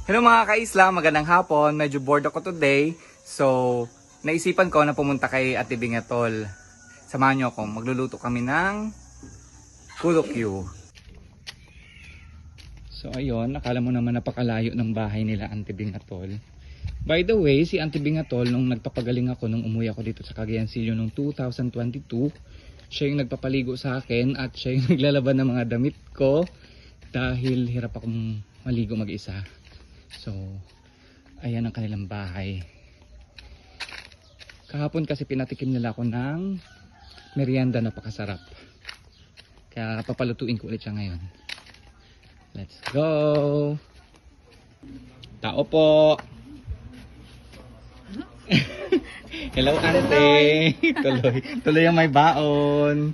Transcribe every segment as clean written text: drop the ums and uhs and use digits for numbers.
Hello mga ka-Isla, magandang hapon. Medyo bored ako today. So, naisipan ko na pumunta kay Ate Bingatol. Samahan niyo ako. Magluluto kami ng Kulokyu. So ayun, akala mo naman napakalayo ng bahay nila Ate Bingatol. By the way, si Ate Bingatol, nung nagpapagaling ako, nung umuwi ako dito sa Cagayan Silio noong 2022, siya yung nagpapaligo sa akin at siya yung naglalaban ng mga damit ko dahil hirap akong maligo mag-isa. So, ayan ang kanilang bahay. Kahapon kasi pinatikim nila ako ng merienda, napakasarap. Kaya papalutuin ko ulit siya ngayon. Let's go! Tao po! Hello, ate! Tuloy ang may baon.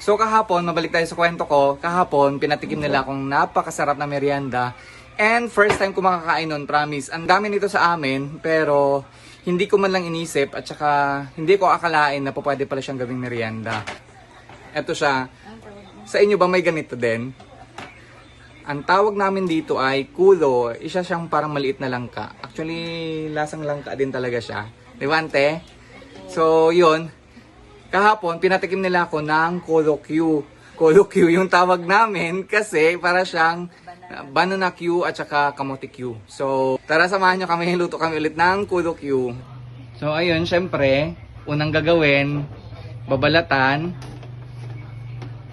So kahapon, mabalik tayo sa kwento ko. Kahapon, pinatikim nila akong napakasarap na merienda. And first time ko makakain nun, promise. Ang dami nito sa amin, pero hindi ko man lang inisip at saka hindi ko akalain na pwede pala siyang gawing merienda. Eto siya. Sa inyo ba may ganito din? Ang tawag namin dito ay kulo. Isa siyang parang maliit na langka. Actually, lasang langka din talaga siya. Di ba, ante? So, yun. Kahapon, pinatikim nila ako ng Kulokyu. Kulokyu yung tawag namin kasi para siyang banana Q at saka kamote Q. So, tara samahan nyo kami, luto kami ulit ng Kulokyu. So, ayun, syempre, unang gagawin, babalatan.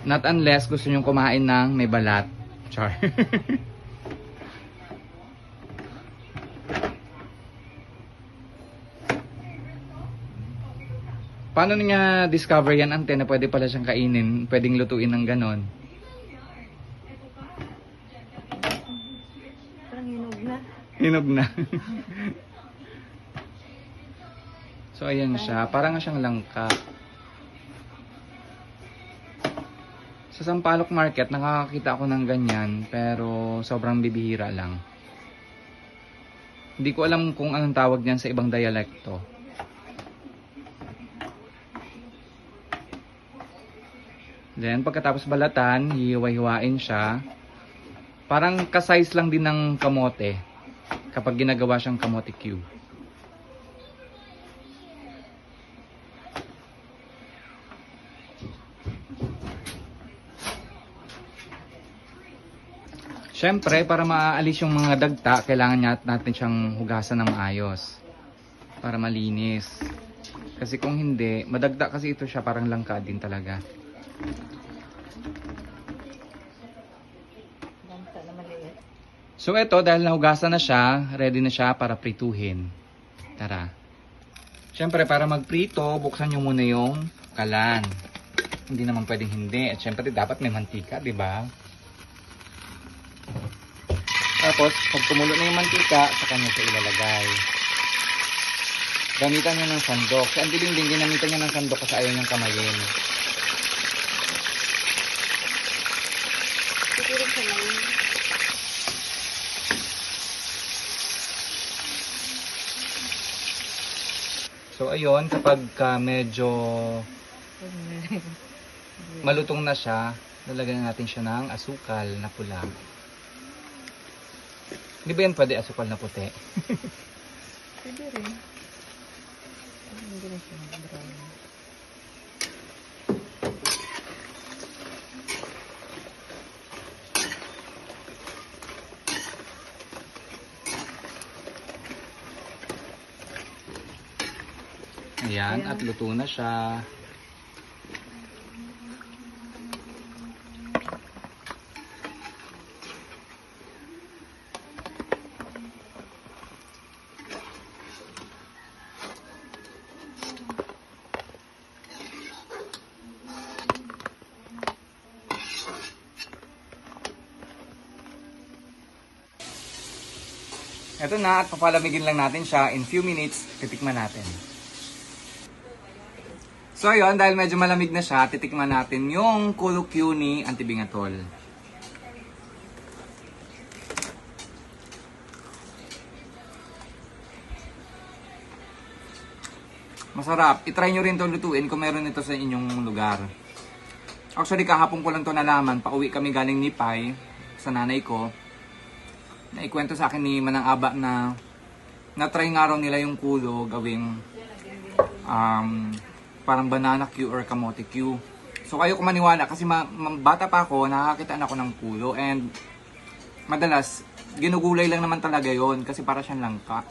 Not unless gusto nyo kumain ng may balat. Char. Paano niya discover yan, ante, na pwede pala siyang kainin, pwedeng lutuin ng ganon? Parang hinog na. Hinog na. So ayan siya, parang nga siyang langka. Sa Sampaloc Market, nakakakita ako ng ganyan, pero sobrang bibihira lang. Hindi ko alam kung anong tawag niyan sa ibang dialekto. Then, pagkatapos balatan, hiwa-hiwain siya. Parang ka-size lang din ng kamote kapag ginagawa siyang kamote cube. Siyempre, para maalis yung mga dagta, kailangan natin siyang hugasan ng maayos para malinis. Kasi kung hindi, madagda kasi ito siya, parang langka din talaga. So ito, dahil nahugasan na siya, ready na siya para prituhin. Tara. Siyempre, para magprito, buksan nyo muna yung kalan. Hindi naman pwedeng hindi. At siyempre, dapat may mantika, di ba? Tapos, pag tumulo na yung mantika, saka nyo siya ilalagay. Gamitan nyo ng sandok. Si Auntie Dingding, ginamitan nyo ng sandok kasi ayaw niyang kamayin. So ayun, kapag medyo malutong na siya, lalagyan natin siya ng asukal na pula. Hindi ba yan pwede asukal na puti? Pwede rin. Hindi na siya brown. Ayan, at luto na siya. Ito na, at papalamigin lang natin siya. In few minutes, titikman natin. So ayun, dahil medyo malamig na siya, titikman natin yung Kulokyu ni Auntie Bingatol. Masarap. I-try nyo rin ito lutuin kung meron ito sa inyong lugar. Actually, kahapon ko lang ito nalaman. Pauwi kami galing Nipay. sa nanay ko. Naikwento sa akin ni Manang Aba na na-try nga raw nila yung kulo gawing parang banana Q or kamote Q. So kayo kung maniwala kasi bata pa ako, nakakakitaan ako ng kulo and madalas ginugulay lang naman talaga yon kasi para siyang langka.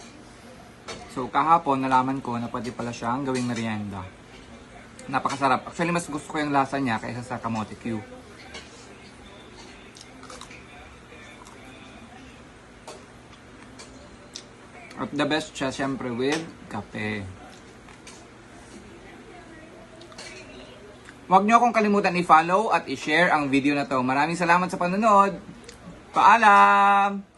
So kahapon nalaman ko na pwede pala siyang gawing merienda. Napakasarap. Actually mas gusto ko yung lasa niya kaysa sa kamote Q. At the best siya syempre with kape. Huwag niyo akong kalimutan i-follow at i-share ang video na to. Maraming salamat sa panonood. Paalam!